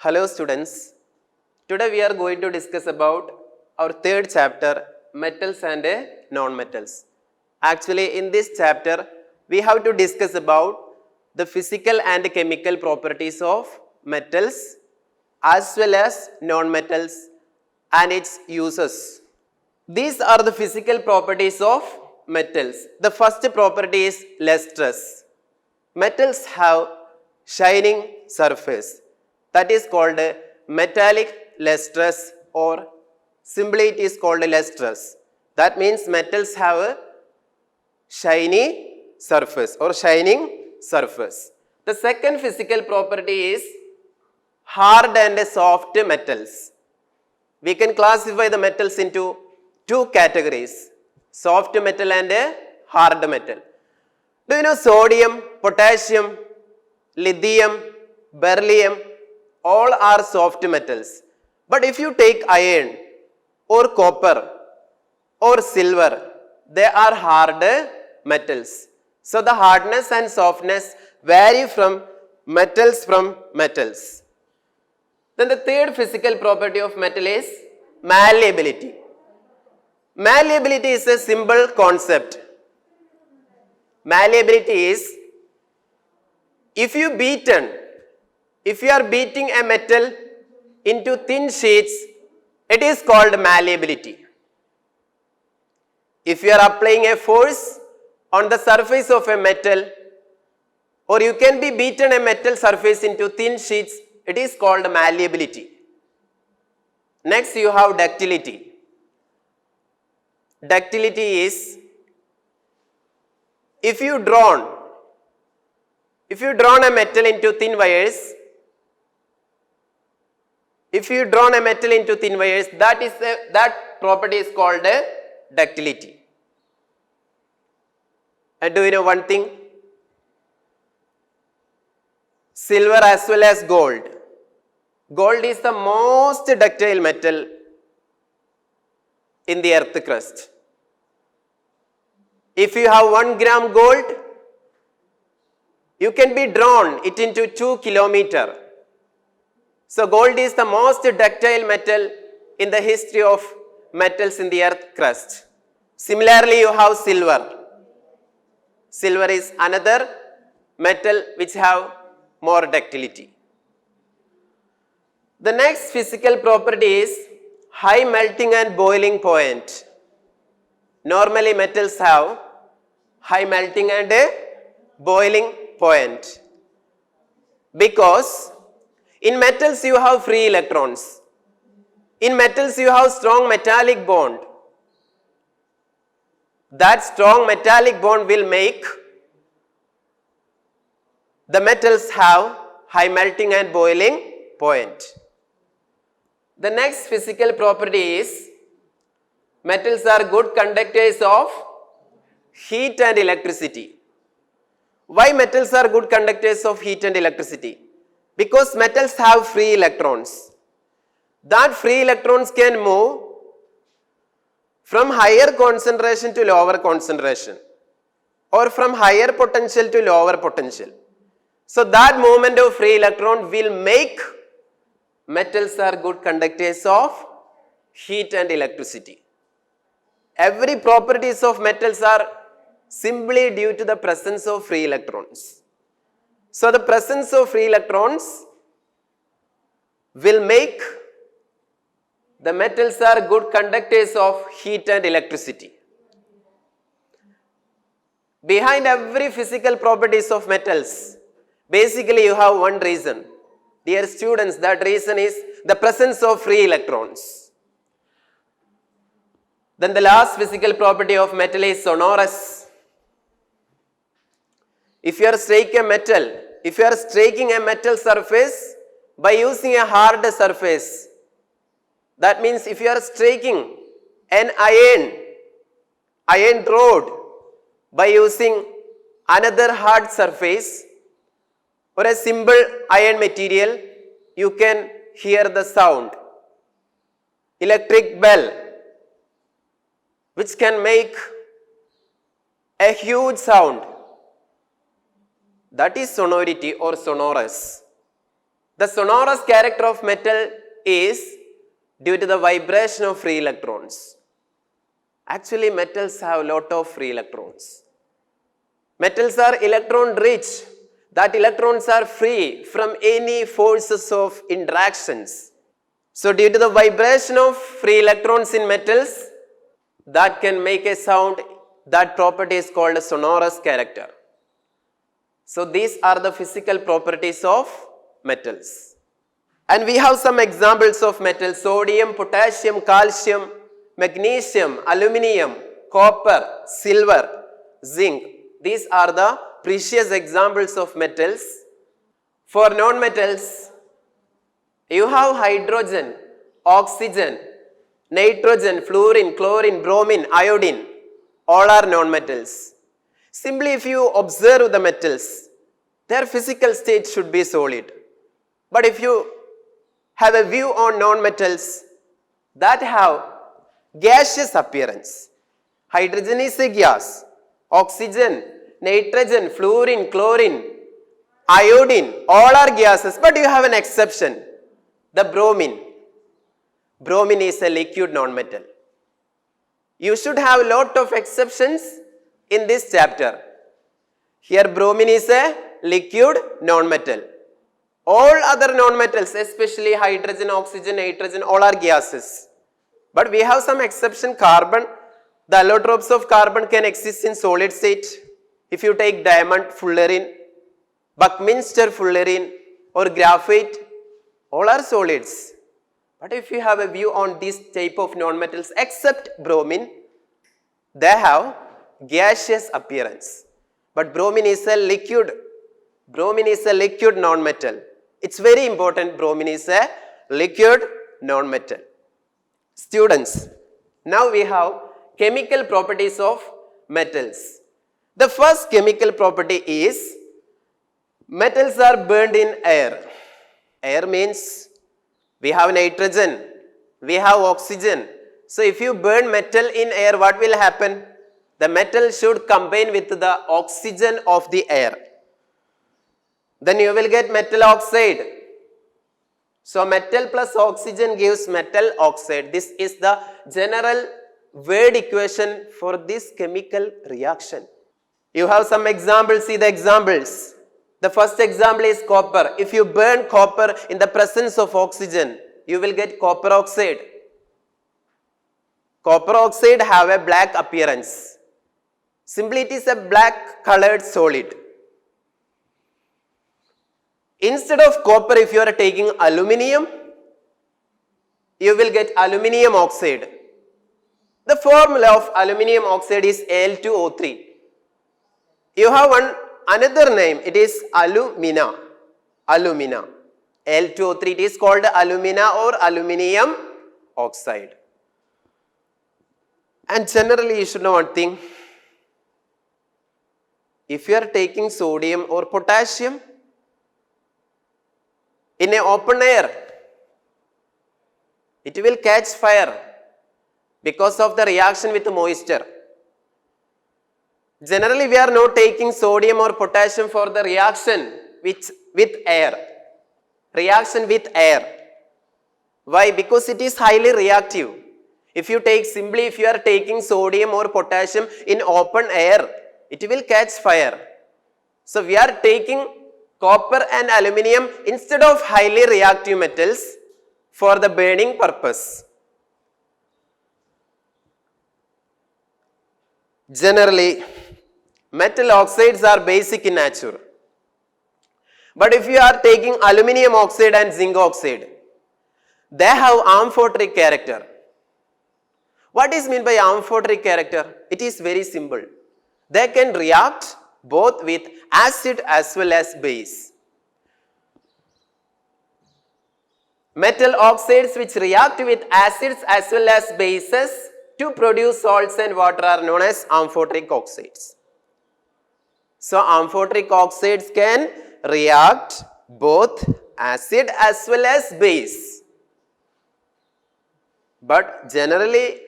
Hello students, today we are going to discuss about our third chapter, metals and non-metals. Actually in this chapter we have to discuss about the physical and chemical properties of metals as well as non-metals and its uses. These are the physical properties of metals. The first property is lustrous. Metals have shining surface, that is called metallic lustrous, or simply it is called lustrous. That means metals have a shiny surface or shining surface. The second physical property is hard and soft metals. We can classify the metals into two categories, soft metal and hard metal. Do you know sodium, potassium, lithium, beryllium, all are soft metals. But if you take iron or copper or silver, they are hard metals. So the hardness and softness vary from metals. Then the third physical property of metal is malleability. Malleability is a simple concept. Malleability is if you are beating a metal into thin sheets, it is called malleability. If you are applying a force on the surface of a metal, or you can be beaten a metal surface into thin sheets, it is called malleability. Next you have ductility. Ductility is if you drawn a metal into thin wires, that property is called ductility. And do you know one thing? Silver as well as gold. Gold is the most ductile metal in the earth crust. If you have 1 gram gold, you can be drawn it into 2 kilometers. So gold is the most ductile metal in the history of metals in the earth crust. Similarly, you have silver. Silver is another metal which have more ductility. The next physical property is high melting and boiling point. Normally metals have high melting and boiling point because in metals you have free electrons. In metals you have strong metallic bond. That strong metallic bond will make the metals have high melting and boiling point. The next physical property is metals are good conductors of heat and electricity. Why metals are good conductors of heat and electricity? Because metals have free electrons. That free electrons can move from higher concentration to lower concentration, or from higher potential to lower potential. So that movement of free electron will make metals are good conductors of heat and electricity. Every properties of metals are simply due to the presence of free electrons. So the presence of free electrons will make the metals are good conductors of heat and electricity. Behind every physical properties of metals, basically you have one reason. Dear students, that reason is the presence of free electrons. Then the last physical property of metal is sonorous. If you are striking a metal surface by using a hard surface, that means if you are striking an iron rod by using another hard surface or a simple iron material, you can hear the sound. Electric bell, which can make a huge sound. That is sonority or sonorous. The sonorous character of metal is due to the vibration of free electrons. Actually, metals have a lot of free electrons. Metals are electron rich. That electrons are free from any forces of interactions. So due to the vibration of free electrons in metals, that can make a sound. That property is called a sonorous character. So these are the physical properties of metals. And we have some examples of metals: sodium, potassium, calcium, magnesium, aluminium, copper, silver, zinc. These are the precious examples of metals. For non-metals, you have hydrogen, oxygen, nitrogen, fluorine, chlorine, bromine, iodine. All are non-metals. Simply if you observe the metals, their physical state should be solid. But if you have a view on non-metals that have gaseous appearance, hydrogen is a gas, oxygen, nitrogen, fluorine, chlorine, iodine, all are gases, but you have an exception, the bromine. Bromine is a liquid non-metal. You should have a lot of exceptions in this chapter. Here bromine is a liquid non-metal. All other non-metals, especially hydrogen, oxygen, nitrogen, all are gases. But we have some exception: carbon. The allotropes of carbon can exist in solid state. If you take diamond, fullerene, Buckminster fullerene, or graphite, all are solids. But if you have a view on this type of non-metals, except bromine, they have gaseous appearance. But bromine is a liquid. Bromine is a liquid non-metal. It's very important. Bromine is a liquid non-metal. Students, now we have chemical properties of metals. The first chemical property is metals are burned in air. Air means we have nitrogen, we have oxygen. So if you burn metal in air, what will happen? The metal should combine with the oxygen of the air. Then you will get metal oxide. So metal plus oxygen gives metal oxide. This is the general word equation for this chemical reaction. You have some examples. See the examples. The first example is copper. If you burn copper in the presence of oxygen, you will get copper oxide. Copper oxide have a black appearance. Simply it is a black colored solid. Instead of copper, if you are taking aluminium, you will get aluminium oxide. The formula of aluminium oxide is Al2O3. You have another name, it is alumina. Alumina. Al2O3, it is called alumina or aluminium oxide. And generally you should know one thing. If you are taking sodium or potassium in an open air, it will catch fire because of the reaction with moisture. Generally, we are not taking sodium or potassium for the reaction with air. Reaction with air. Why? Because it is highly reactive. If you are taking sodium or potassium in open air, it will catch fire. So we are taking copper and aluminium instead of highly reactive metals for the burning purpose. Generally, metal oxides are basic in nature. But if you are taking aluminium oxide and zinc oxide, they have amphoteric character. What is meant by amphoteric character? It is very simple. They can react both with acid as well as base. Metal oxides which react with acids as well as bases to produce salts and water are known as amphoteric oxides. So amphoteric oxides can react both acid as well as base. But generally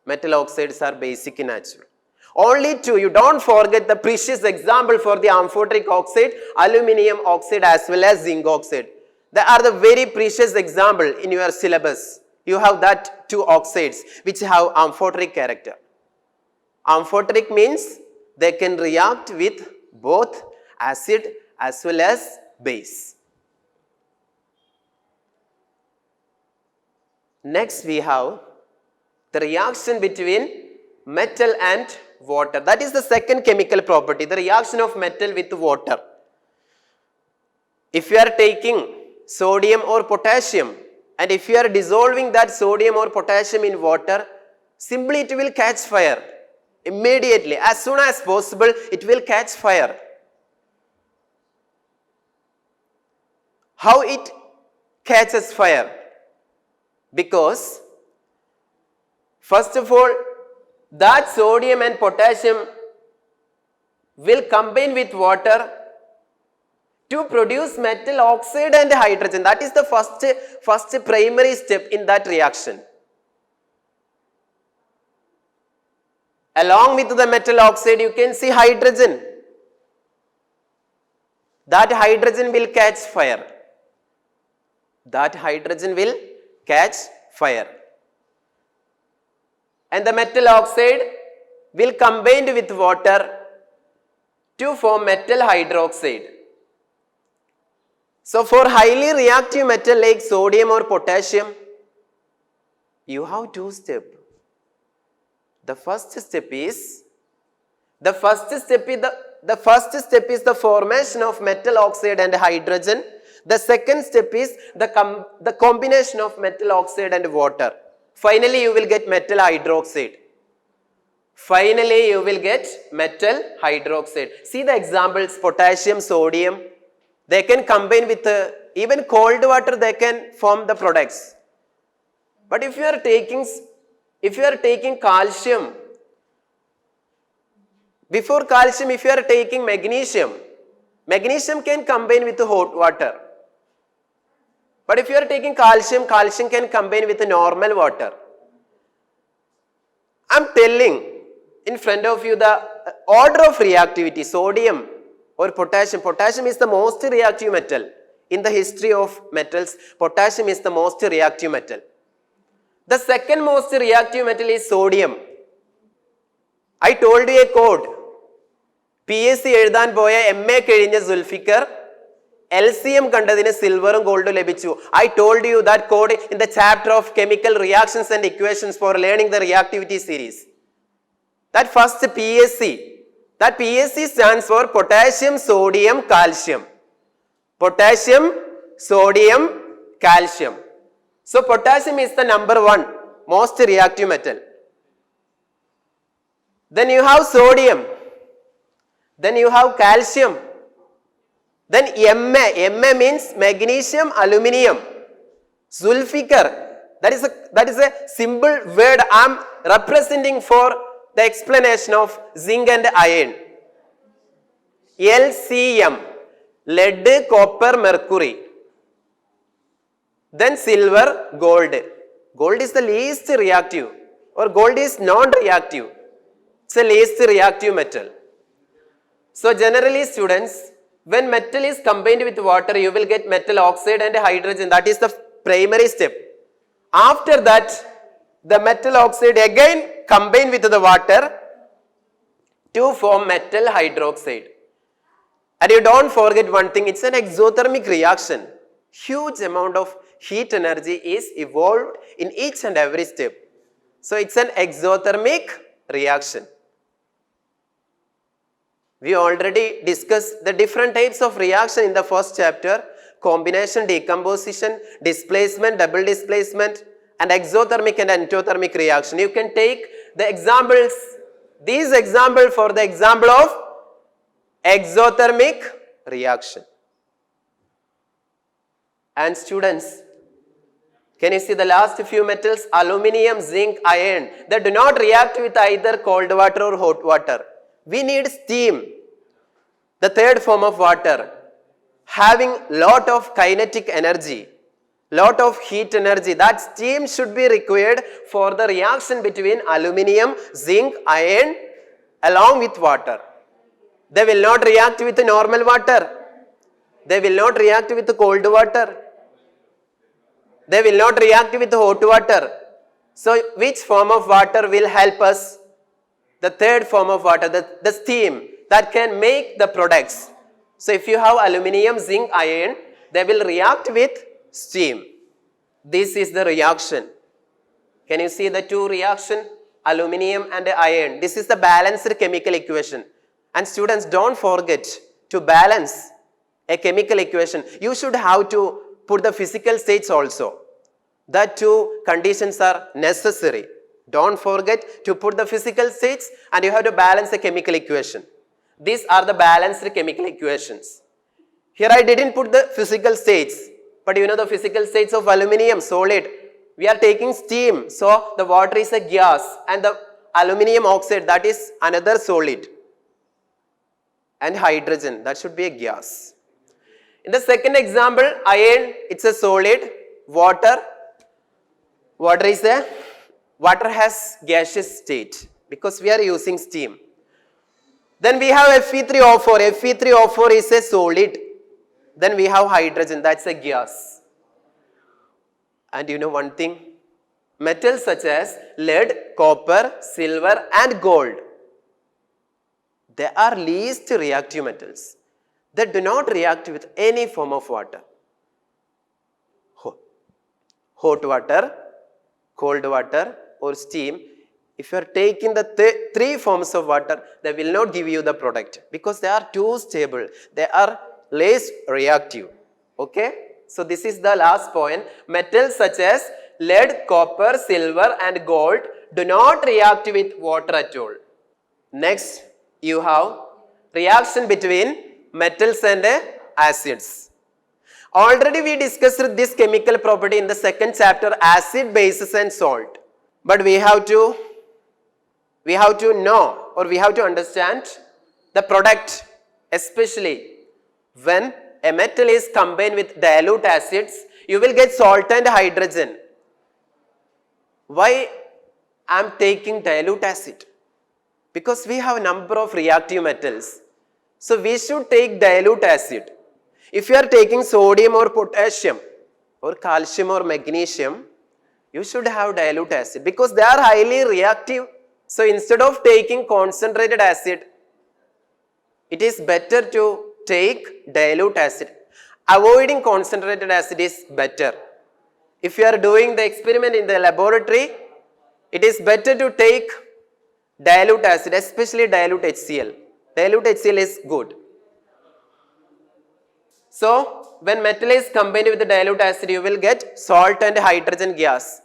metal oxides are basic in nature. Only two, you don't forget the precious example for the amphoteric oxide, aluminium oxide as well as zinc oxide. They are the very precious example in your syllabus. You have that two oxides which have amphoteric character. Amphoteric means they can react with both acid as well as base. Next we have the reaction between metal and water. That is the second chemical property, the reaction of metal with water. If you are taking sodium or potassium and if you are dissolving that sodium or potassium in water, simply it will catch fire. Immediately, as soon as possible, it will catch fire. How it catches fire? Because first of all, that sodium and potassium will combine with water to produce metal oxide and hydrogen. That is the first primary step in that reaction. Along with the metal oxide, you can see hydrogen. That hydrogen will catch fire. That hydrogen will catch fire. And the metal oxide will combine with water to form metal hydroxide. So for highly reactive metal like sodium or potassium, you have two steps. The first step is the formation of metal oxide and hydrogen. The second step is the combination of metal oxide and water. Finally, you will get metal hydroxide. Finally, you will get metal hydroxide. See the examples: potassium, sodium. They can combine with even cold water. They can form the products. But if you are taking calcium, before calcium, if you are taking magnesium, magnesium can combine with hot water. But if you are taking calcium, calcium can combine with normal water. I am telling in front of you the order of reactivity. Sodium or potassium. Potassium is the most reactive metal. In the history of metals, potassium is the most reactive metal. The second most reactive metal is sodium. I told you a code. PSC എഴുതാൻ പോയ MA കഴിഞ്ഞ Zulfikar LCM കണ്ടതിന് സിൽവറും ഗോൾഡും ലഭിച്ചു. I told you that code in the chapter of chemical reactions and equations for learning the reactivity series. That first PSC. That PSC stands for potassium, sodium, calcium. Potassium, sodium, calcium. So potassium is the number one most reactive metal. Then you have sodium. Then you have calcium. Then Ma. Ma means magnesium, aluminium. Zulfikar. That is a simple word I am representing for the explanation of zinc and iron. LCM. Lead, copper, mercury. Then silver, gold. Gold is the least reactive, or gold is non-reactive. It's a least reactive metal. So generally students, when metal is combined with water, you will get metal oxide and hydrogen. That is the primary step. After that, the metal oxide again combine with the water to form metal hydroxide. And you don't forget one thing, it's an exothermic reaction. Huge amount of heat energy is evolved in each and every step. So it's an exothermic reaction. We already discussed the different types of reaction in the first chapter: combination, decomposition, displacement, double displacement, and exothermic and endothermic reaction. You can take the examples, these examples for the example of exothermic reaction. And students, can you see the last few metals? Aluminium, zinc, iron. They do not react with either cold water or hot water. We need steam, the third form of water, having lot of kinetic energy, lot of heat energy. That steam should be required for the reaction between aluminium, zinc, iron along with water. They will not react with normal water. They will not react with cold water. They will not react with hot water. So which form of water will help us? The third form of water, the steam that can make the products. So if you have aluminium, zinc, iron, they will react with steam. This is the reaction. Can you see the two reaction? Aluminium and iron. This is the balanced chemical equation. And students, don't forget to balance a chemical equation. You should have to put the physical states also. The two conditions are necessary. Don't forget to put the physical states and you have to balance the chemical equation. These are the balanced chemical equations. Here I didn't put the physical states, but you know the physical states of aluminium, solid. We are taking steam, so the water is a gas and the aluminium oxide, that is another solid. And hydrogen, that should be a gas. In the second example, iron, it's a solid. Water has gaseous state because we are using steam. Then we have Fe3O4. Fe3O4 is a solid. Then we have hydrogen, that's a gas. And you know one thing, metals such as lead, copper, silver and gold, they are least reactive metals. They do not react with any form of water. Hot water, cold water or steam. If you are taking the three forms of water, they will not give you the product because they are too stable. They are less reactive. Okay? So this is the last point. Metals such as lead, copper, silver and gold do not react with water at all. Next, you have reaction between metals and acids. Already we discussed this chemical property in the second chapter, acid, bases and salt. But we have to know or we have to understand the product, especially when a metal is combined with dilute acids, you will get salt and hydrogen. Why I am taking dilute acid? Because we have a number of reactive metals. So we should take dilute acid. If you are taking sodium or potassium or calcium or magnesium, you should have dilute acid because they are highly reactive. So instead of taking concentrated acid, it is better to take dilute acid. Avoiding concentrated acid is better. If you are doing the experiment in the laboratory, it is better to take dilute acid, especially dilute HCl. Dilute HCl is good. So when metal is combined with the dilute acid, you will get salt and hydrogen gas.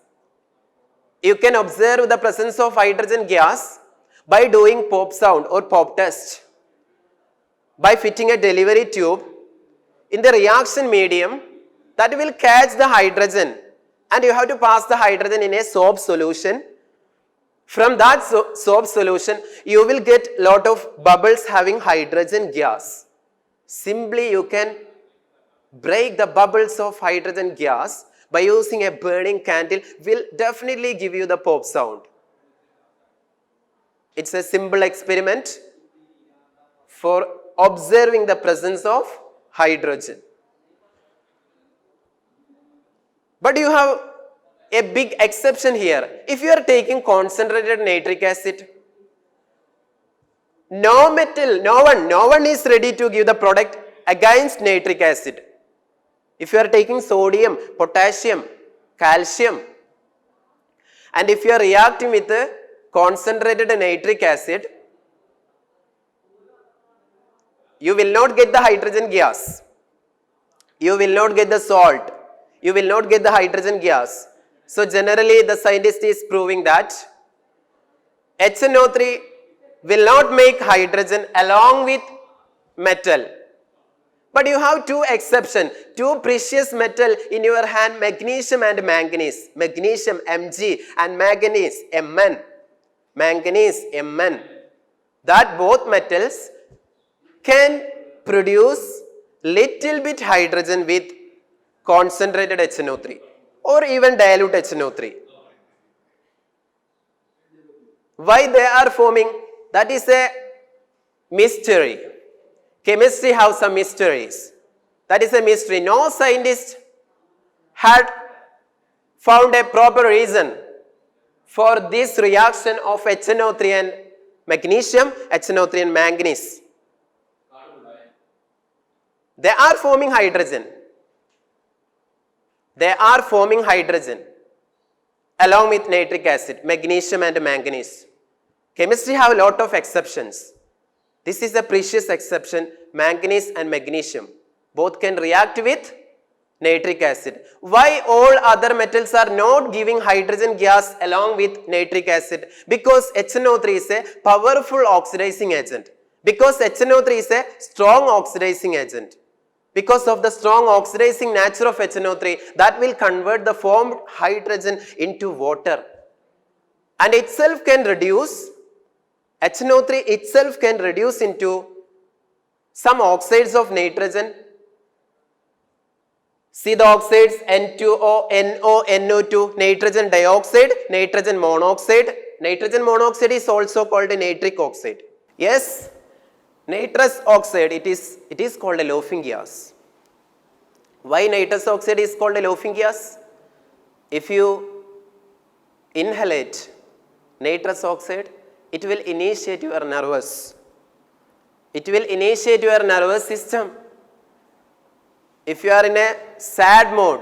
You can observe the presence of hydrogen gas by doing pop sound or pop test. By fitting a delivery tube in the reaction medium that will catch the hydrogen and you have to pass the hydrogen in a soap solution. From that soap solution, you will get lot of bubbles having hydrogen gas. Simply you can break the bubbles of hydrogen gas by using a burning candle will definitely give you the pop sound. It's a simple experiment for observing the presence of hydrogen. But you have a big exception here. If you are taking concentrated nitric acid, no one is ready to give the product against nitric acid. If you are taking sodium, potassium, calcium, and if you are reacting with concentrated nitric acid, you will not get the hydrogen gas. You will not get the salt. You will not get the hydrogen gas. So generally the scientist is proving that HNO3 will not make hydrogen along with metal. But you have two exceptions, two precious metal in your hand, magnesium and manganese. Magnesium Mg and manganese Mn. Manganese Mn. That both metals can produce little bit hydrogen with concentrated HNO3 or even dilute HNO3. Why they are forming? That is a mystery. Chemistry has some mysteries. That is a mystery. No scientist had found a proper reason for this reaction of HNO3 and magnesium, HNO3 and manganese. They are forming hydrogen. They are forming hydrogen along with nitric acid, magnesium and manganese. Chemistry have a lot of exceptions. This is a precious exception, manganese and magnesium. Both can react with nitric acid. Why all other metals are not giving hydrogen gas along with nitric acid? Because HNO3 is a powerful oxidizing agent. Because HNO3 is a strong oxidizing agent. Because of the strong oxidizing nature of HNO3, that will convert the formed hydrogen into water. And itself can reduce, HNO3 itself can reduce into some oxides of nitrogen. See the oxides N2O, NO, NO2, nitrogen dioxide, nitrogen monoxide. Nitrogen monoxide is also called a nitric oxide. Yes, nitrous oxide, it is called a laughing gas. Why nitrous oxide is called a laughing gas? If you inhalate nitrous oxide, it will initiate your nervous. It will initiate your nervous system. If you are in a sad mode,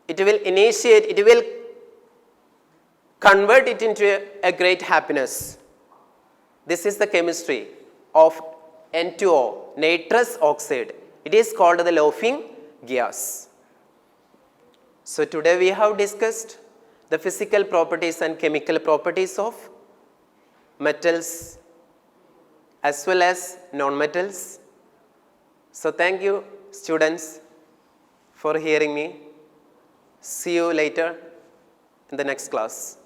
it will initiate, it will convert it into a great happiness. This is the chemistry of N2O, nitrous oxide. It is called the laughing gas. So today we have discussed the physical properties and chemical properties of metals as well as non-metals. So thank you students for hearing me. See you later in the next class.